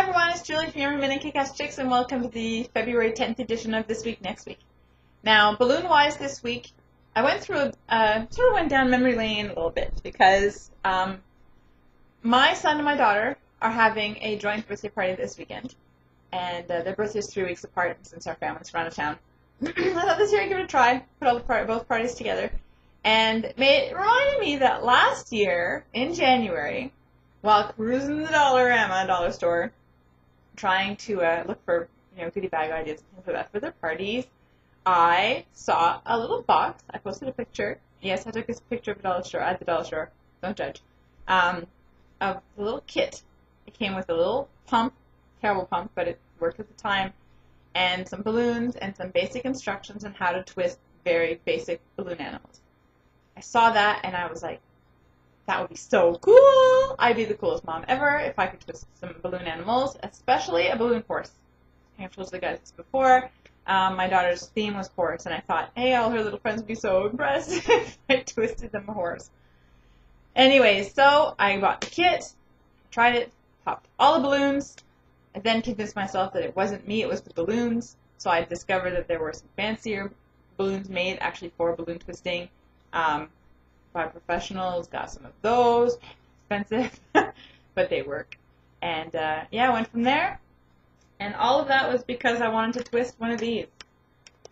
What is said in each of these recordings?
everyone, it's Julie from Yummy Minute Kick-Ass Chicks, and welcome to the February 10th edition of This Week Next Week. Now, balloon-wise this week, I went through sort of went down memory lane a little bit because my son and my daughter are having a joint birthday party this weekend, and their birthday is 3 weeks apart since our family's from out of town. I thought this year I'd give it a try, put both parties together, and it reminded me that last year in January, while cruising the dollar store, trying to look for goodie bag ideas and things like that for their parties, I saw a little box. I posted a picture. Yes, I took this picture of at the dollar store. Don't judge. Of the little kit. It came with a little pump, terrible pump, but it worked at the time, and some balloons and some basic instructions on how to twist very basic balloon animals. I saw that and I was like, that would be so cool. I'd be the coolest mom ever if I could twist some balloon animals, especially a balloon horse. I've told you guys this before. My daughter's theme was horse, and I thought, hey, all her little friends would be so impressed if I twisted them a horse. Anyways, so I bought the kit, tried it, popped all the balloons. I then convinced myself that it wasn't me, it was the balloons. So I discovered that there were some fancier balloons made actually for balloon twisting by professionals. Got some of those. Expensive, but they work. And yeah, I went from there. And all of that was because I wanted to twist one of these.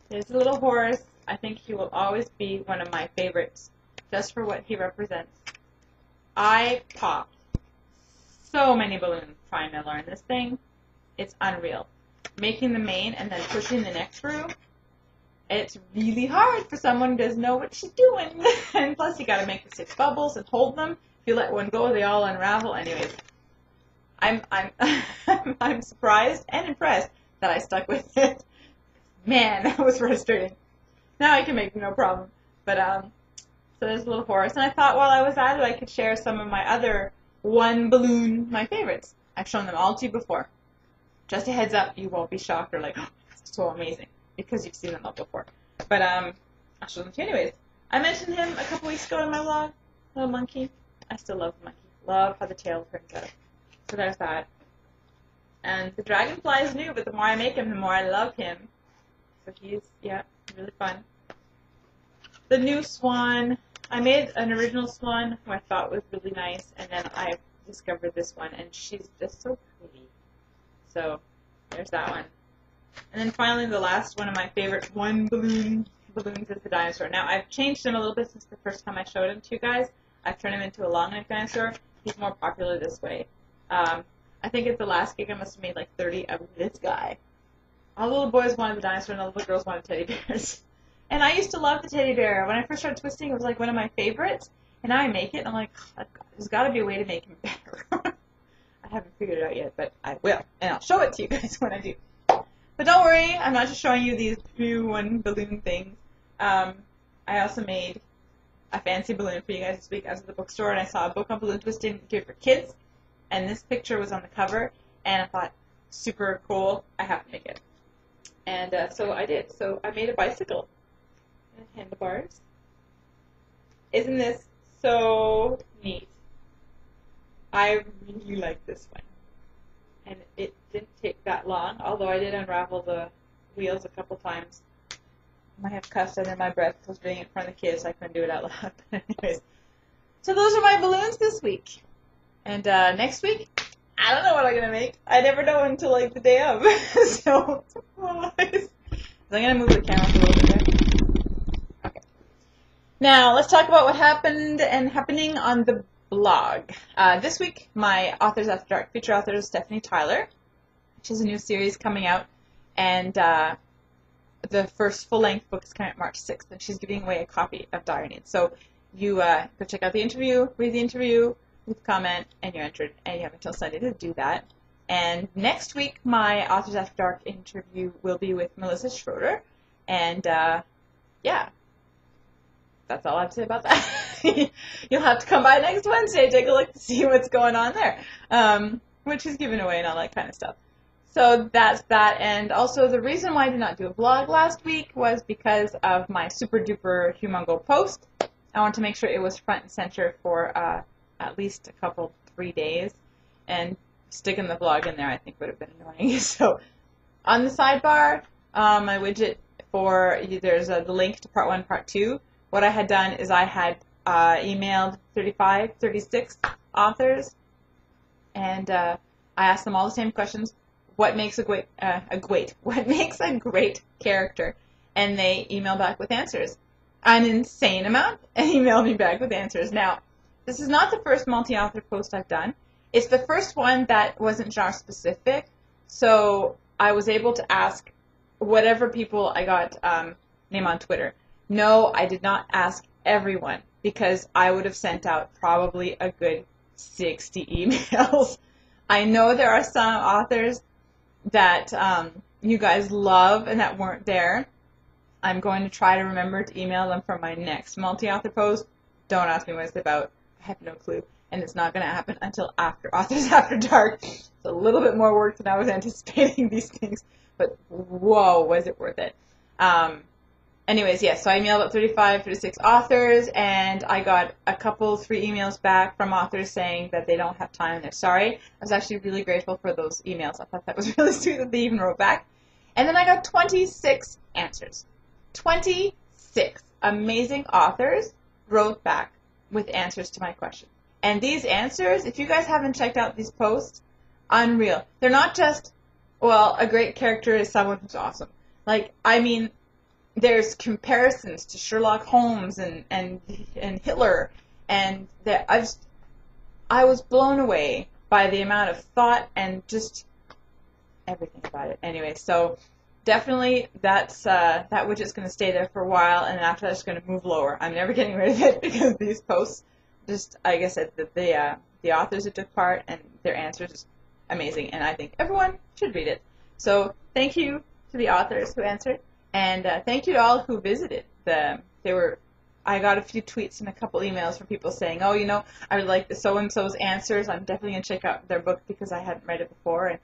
There's a little horse. I think he will always be one of my favorites, just for what he represents. I popped so many balloons trying to learn this thing. It's unreal. Making the mane and then pushing the neck through, it's really hard for someone who doesn't know what she's doing. And plus you gotta make the 6 bubbles and hold them. If you let one go, they all unravel. Anyways, I'm surprised and impressed that I stuck with it. Man, that was frustrating. Now I can make them no problem. But so there's a little horse, and I thought while I was at it I could share some of my other my favorites. I've shown them all to you before. Just a heads up, you won't be shocked or like, oh, that's so amazing, because you've seen them all before. But I'll show them to you anyways. I mentioned him a couple weeks ago in my vlog, little monkey. I still love the monkey. Love how the tail turns out. So there's that. And the dragonfly is new, but the more I make him, the more I love him. So he's, yeah, really fun. The new swan, I made an original swan who I thought was really nice, and then I discovered this one, and she's just so pretty. So there's that one. And then finally, the last one of my favorite balloons is the dinosaur. Now, I've changed him a little bit since the first time I showed him to you guys. I've turned him into a long neck dinosaur. He's more popular this way. I think at the last gig I must have made like 30 of this guy. All the little boys wanted the dinosaur and all the little girls wanted teddy bears. And I used to love the teddy bear. When I first started twisting, it was like one of my favorites. And now I make it and I'm like, oh, there's got to be a way to make him better. I haven't figured it out yet, but I will. And I'll show it to you guys when I do. But don't worry, I'm not just showing you these few balloon things. I also made a fancy balloon for you guys this week. I was at the bookstore and I saw a book on balloon twisting geared for kids. And this picture was on the cover, and I thought, super cool, I have to make it. And so I did. So I made a bicycle and handlebars. Isn't this so neat? I really like this one. And it didn't take that long, although I did unravel the wheels a couple times. I might have cussed under my breath because I was doing it in front of the kids, so I couldn't do it out loud. But anyways, so those are my balloons this week. And next week, I don't know what I'm going to make. I never know until like the day of. So, surprise. I'm going to move the camera a little bit there. Okay. Now, let's talk about what happened and happening on the blog. This week, my Authors After Dark feature author is Stephanie Tyler. She has a new series coming out, and the first full-length book is coming out March 6th, and she's giving away a copy of Dire Needs. So you go check out the interview, read the interview, leave a comment, and you're entered, and you have until Sunday to do that. And next week, my Authors After Dark interview will be with Melissa Schroeder, and yeah, that's all I have to say about that. You'll have to come by next Wednesday, take a look to see what's going on there, which is given away and all that kind of stuff. So that's that, and also the reason why I did not do a vlog last week was because of my super duper humongo post. I want to make sure it was front and center for at least a couple, 3 days, and sticking the blog in there I think would have been annoying. So on the sidebar, my widget there's the link to part 1, part 2. What I had done is I had emailed 35, 36 authors, and I asked them all the same questions. What makes what makes a great character? And they emailed back with answers. An insane amount, and emailed me back with answers. Now, this is not the first multi-author post I've done. It's the first one that wasn't genre specific, so I was able to ask whatever people I got name on Twitter. No, I did not ask everyone, because I would have sent out probably a good 60 emails. I know there are some authors that you guys love and that weren't there. I'm going to try to remember to email them for my next multi-author post. Don't ask me what it's about. I have no clue. And it's not going to happen until after Authors After Dark. It's a little bit more work than I was anticipating these things. But whoa, was it worth it. Anyways, yes, so I emailed about 35, 36 authors, and I got a couple, 3 emails back from authors saying that they don't have time and they're sorry. I was actually really grateful for those emails. I thought that was really sweet that they even wrote back. And then I got 26 answers. 26 amazing authors wrote back with answers to my question. And these answers, if you guys haven't checked out these posts, unreal. They're not just, well, a great character is someone who's awesome. Like, I mean, there's comparisons to Sherlock Holmes and Hitler, and that I was blown away by the amount of thought and just everything about it. Anyway, so definitely that widget's going to stay there for a while, and after that it's going to move lower. I'm never getting rid of it because these posts, just like I said, the authors that took part and their answers is amazing, and I think everyone should read it. So thank you to the authors who answered, and thank you to all who visited. I got a few tweets and a couple emails from people saying, oh, you know, I would like the so-and-so's answers. I'm definitely going to check out their book because I hadn't read it before. And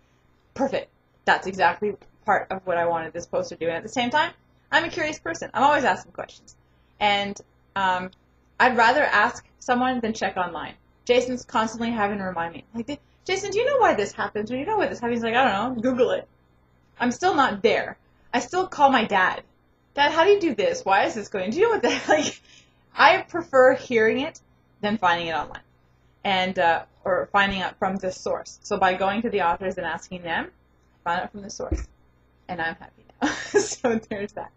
perfect. That's exactly part of what I wanted this post to do. And at the same time, I'm a curious person. I'm always asking questions. And I'd rather ask someone than check online. Jason's constantly having to remind me. Like, Jason, do you know why this happens? Or do you know why this happens? He's like, I don't know. Google it. I'm still not there. I still call my dad. Dad, how do you do this? Why is this going? Do you know what that? Like, I prefer hearing it than finding it online, and or finding out from the source. So by going to the authors and asking them, I found out from the source, and I'm happy now. So there's that.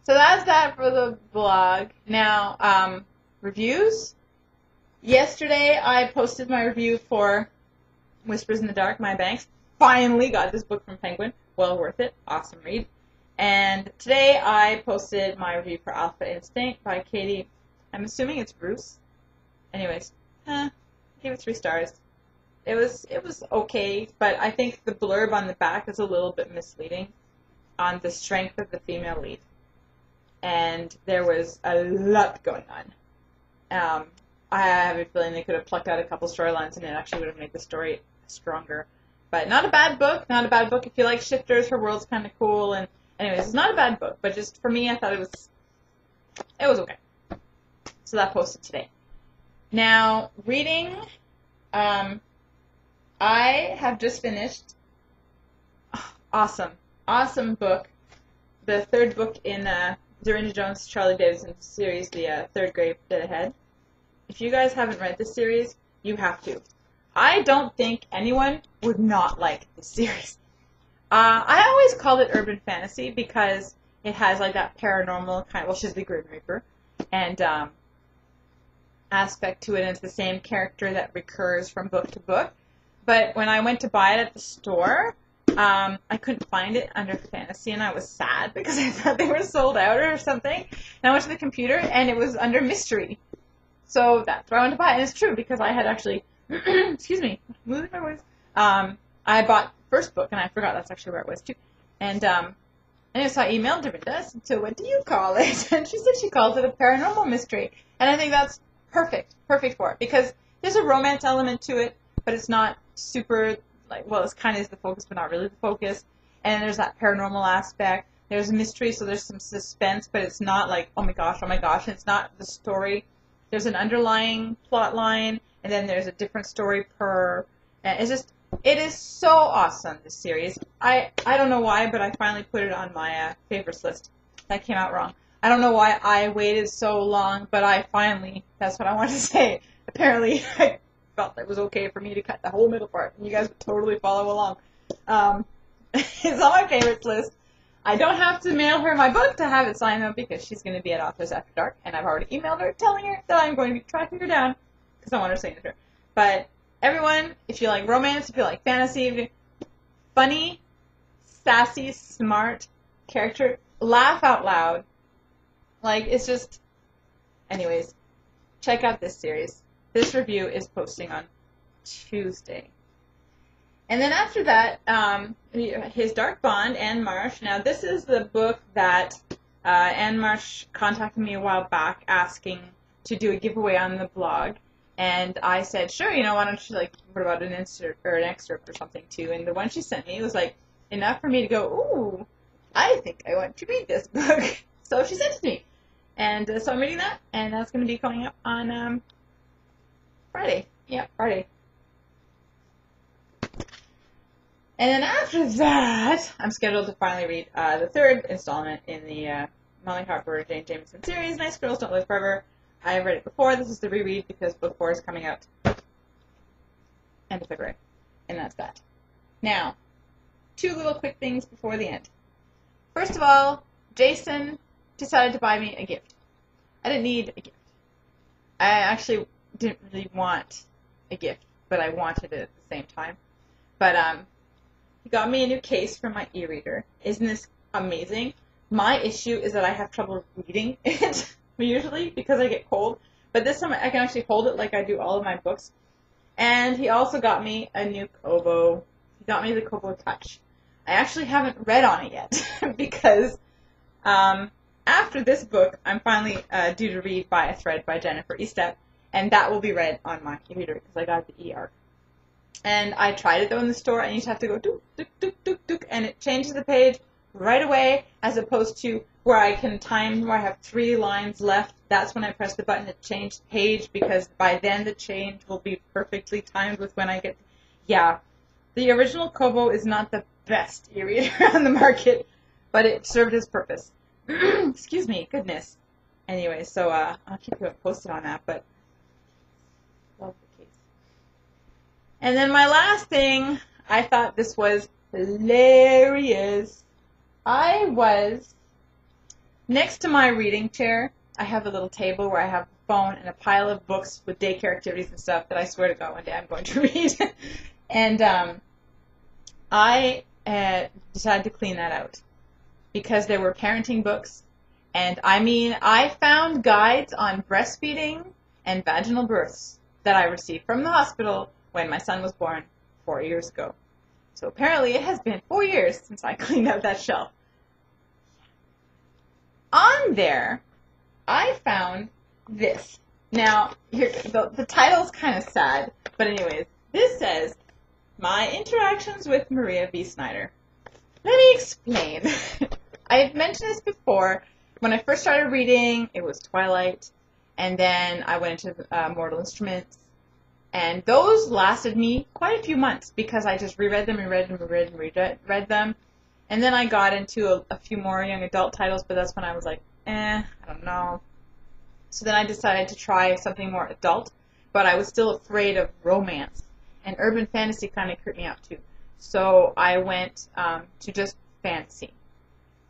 So that's that for the blog. Now, reviews. Yesterday I posted my review for Whispers in the Dark, My Banks. Finally got this book from Penguin. Well worth it. Awesome read. And today I posted my review for Alpha Instinct by Katie. I'm assuming it's Bruce. Anyways, gave it 3 stars. It was okay, but I think the blurb on the back is a little bit misleading on the strength of the female lead. And there was a lot going on. I have a feeling they could have plucked out a couple storylines and it actually would have made the story stronger. But not a bad book. Not a bad book if you like shifters. Her world's kind of cool. And anyways, it's not a bad book, but just for me, I thought it was okay. So that posted today. Now, reading, I have just finished. Awesome book. The 3rd book in Dorinda Jones' Charlie Davidson series, the 3rd Grade Dead Ahead. If you guys haven't read this series, you have to. I don't think anyone would not like this series. I always called it urban fantasy because it has like that paranormal kind of, well, she's the Grim Reaper, and aspect to it, and it's the same character that recurs from book to book. But when I went to buy it at the store, I couldn't find it under fantasy, and I was sad because I thought they were sold out or something. And I went to the computer, and it was under mystery. So that's where I went to buy it, and it's true because I had actually, excuse me, losing my voice. I bought the 1st book, and I forgot that's actually where it was too. And so I emailed Dorinda, so what do you call it? And she said she calls it a paranormal mystery. And I think that's perfect for it, because there's a romance element to it, but it's not super, like, well, it's kind of the focus, but not really the focus. And there's that paranormal aspect. There's mystery, so there's some suspense, but it's not like, oh my gosh, and it's not the story. There's an underlying plot line, and then there's a different story per, and it's just It is so awesome, this series. I don't know why, but I finally put it on my favorites list. That came out wrong. I don't know why I waited so long, but I finally, that's what I wanted to say. Apparently, I felt it was okay for me to cut the whole middle part, and you guys would totally follow along. It's on my favorites list. I don't have to mail her my book to have it signed though, because she's going to be at Authors After Dark, and I've already emailed her telling her that I'm going to be tracking her down, because I want her signature. But everyone, if you like romance, if you like fantasy, funny, sassy, smart character, laugh out loud. Like, it's just... Anyways, check out this series. This review is posting on Tuesday. And then after that, His Dark Bond, Anne Marsh. Now, this is the book that Anne Marsh contacted me a while back asking to do a giveaway on the blog. And I said, sure, why don't you, what about an insert or an excerpt or something too? And the one she sent me was, enough for me to go, ooh, I think I want to read this book. So she sent it to me. And so I'm reading that, and that's going to be coming up on Friday. Yeah, Friday. And then after that, I'm scheduled to finally read the third installment in the Molly Harper Jane Jameson series, Nice Girls Don't Live Forever. I've read it before. This is the reread because book 4 is coming out end of February. And that's that. Now, 2 little quick things before the end. First of all, Jason decided to buy me a gift. I didn't need a gift. I actually didn't really want a gift, but I wanted it at the same time. But he got me a new case for my e-reader. Isn't this amazing? My issue is that I have trouble reading it usually because I get cold. But this time I can actually hold it like I do all of my books. And he also got me a new Kobo. He got me the Kobo Touch. I actually haven't read on it yet because after this book, I'm finally due to read By a Thread by Jennifer Estep, and that will be read on my e-reader because I got the e-arc. And I tried it though in the store, and you just have to go dook, dook, dook, dook, dook, and it changes the page right away, as opposed to where I can time where I have 3 lines left. That's when I press the button to change the page, because by then the change will be perfectly timed with when I get... Yeah, the original Kobo is not the best e-reader on the market, but it served its purpose. Excuse me, goodness. Anyway, so I'll keep you posted on that, but love the case. And then my last thing, I thought this was hilarious. I was next to my reading chair. I have a little table where I have a phone and a pile of books with daycare activities and stuff that I swear to God one day I'm going to read. And I decided to clean that out because there were parenting books. And I mean, I found guides on breastfeeding and vaginal births that I received from the hospital when my son was born 4 years ago. So apparently it has been 4 years since I cleaned out that shelf. On there, I found this. Now, here, the title's kind of sad, but anyways, this says, My Interactions with Maria V. Snyder. Let me explain. I've mentioned this before. When I first started reading, it was Twilight, and then I went into Mortal Instruments, and those lasted me quite a few months because I just reread them and reread them. And then I got into a few more young adult titles, but that's when I was like, I don't know. So then I decided to try something more adult, but I was still afraid of romance. And urban fantasy kind of creeped me out too. So I went to just fantasy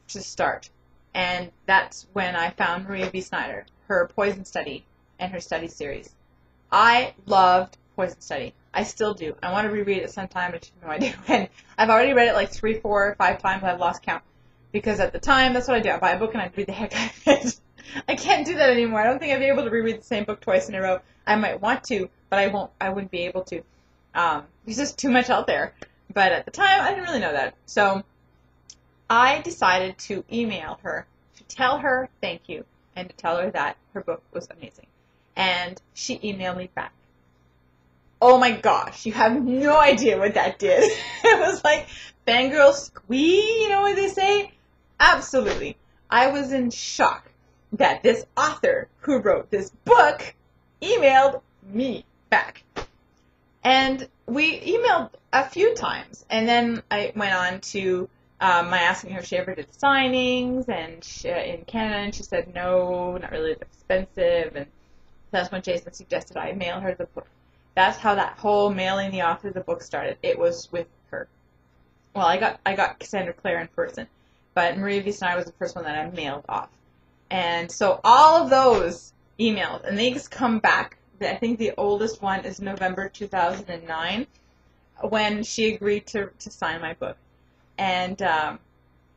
to start. And that's when I found Maria V. Snyder, her Poison Study, and her study series. I loved Poison Study. I still do. I want to reread it sometime, but you have no idea when. I've already read it like 3, 4, 5 times. I've lost count. Because at the time, that's what I do. I buy a book and I read the heck out of it. I can't do that anymore. I don't think I'd be able to reread the same book twice in a row. I might want to, but I won't. I wouldn't be able to. There's just too much out there. But at the time, I didn't really know that. So I decided to email her to tell her thank you and to tell her that her book was amazing. And she emailed me back. Oh my gosh, you have no idea what that did. It was like fangirl squee, you know what they say? Absolutely. I was in shock that this author who wrote this book emailed me back. And we emailed a few times, and then I went on to my asking her if she ever did signings and in Canada, and she said no, not really, it's expensive. And that's when Jason suggested I mail her the book. That's how that whole mailing the author the book started. It was with her. Well, I got Cassandra Clare in person, but Maria Vicenari was the first one that I mailed off. And so all of those emails, and they just come back. I think the oldest one is November 2009, when she agreed to sign my book. And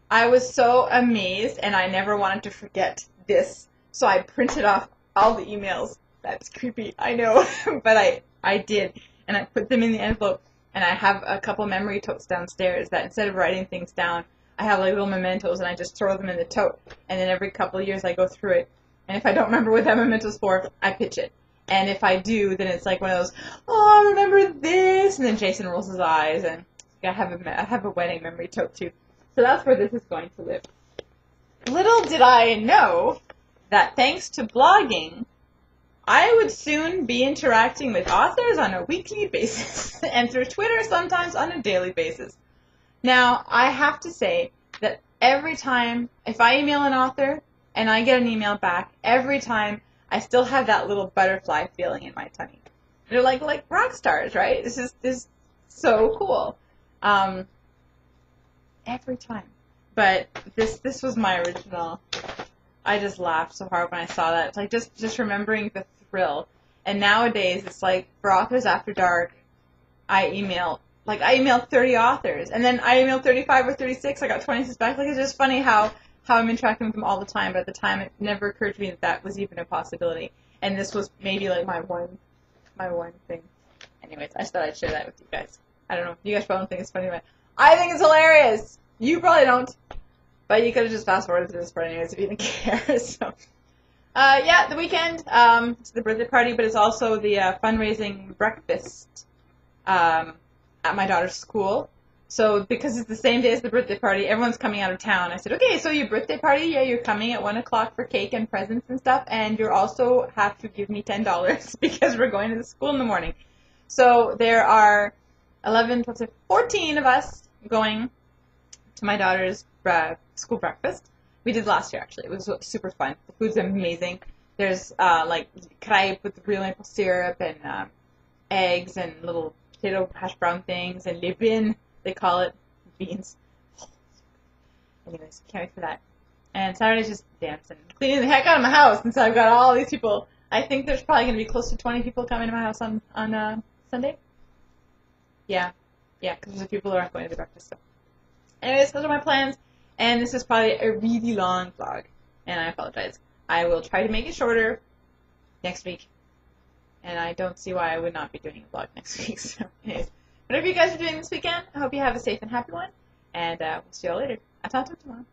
I was so amazed, and I never wanted to forget this. So I printed off all the emails. That's creepy, I know, but I did. And I put them in the envelope. And I have a couple memory totes downstairs that instead of writing things down, I have like little mementos, and I just throw them in the tote. And then every couple of years I go through it. And if I don't remember what that memento's for, I pitch it. And if I do, then it's like one of those, oh, I remember this. And then Jason rolls his eyes, and I have a wedding memory tote too. So that's where this is going to live. Little did I know that thanks to blogging, I would soon be interacting with authors on a weekly basis and through Twitter sometimes on a daily basis. Now, I have to say that every time, if I email an author and I get an email back, every time I still have that little butterfly feeling in my tummy. They're like rock stars, right? This is so cool. Every time. But this was my original. I just laughed so hard when I saw that. It's like just remembering the thrill. And nowadays, it's like for Authors After Dark, I email 30 authors, and then I emailed 35 or 36. I got 26 back. Like, it's just funny how I'm interacting with them all the time. But at the time, it never occurred to me that was even a possibility. And this was maybe like my one thing. Anyways, I just thought I'd share that with you guys. I don't know. You guys probably don't think it's funny, but I think it's hilarious. You probably don't. But you could have just fast forwarded through this part anyways if you didn't care. So, yeah, the weekend. It's the birthday party, but it's also the fundraising breakfast at my daughter's school. So because it's the same day as the birthday party, everyone's coming out of town. I said, okay, so your birthday party, yeah, you're coming at 1 o'clock for cake and presents and stuff, and you also have to give me $10 because we're going to the school in the morning. So there are 14 of us going to my daughter's school breakfast. We did last year, actually. It was super fun. The food's amazing. There's like crepe with real maple syrup and eggs and little potato hash brown things and les beans, they call it, beans. Anyways, can't wait for that. And Saturday's just dancing, cleaning the heck out of my house. And so I've got all these people. I think there's probably going to be close to 20 people coming to my house on Sunday. Yeah, because there's people who aren't going to the breakfast. So. Anyways, those are my plans. And this is probably a really long vlog. And I apologize. I will try to make it shorter next week. And I don't see why I would not be doing a vlog next week. So, anyways, whatever you guys are doing this weekend, I hope you have a safe and happy one. And we'll see you all later. I'll talk to you tomorrow.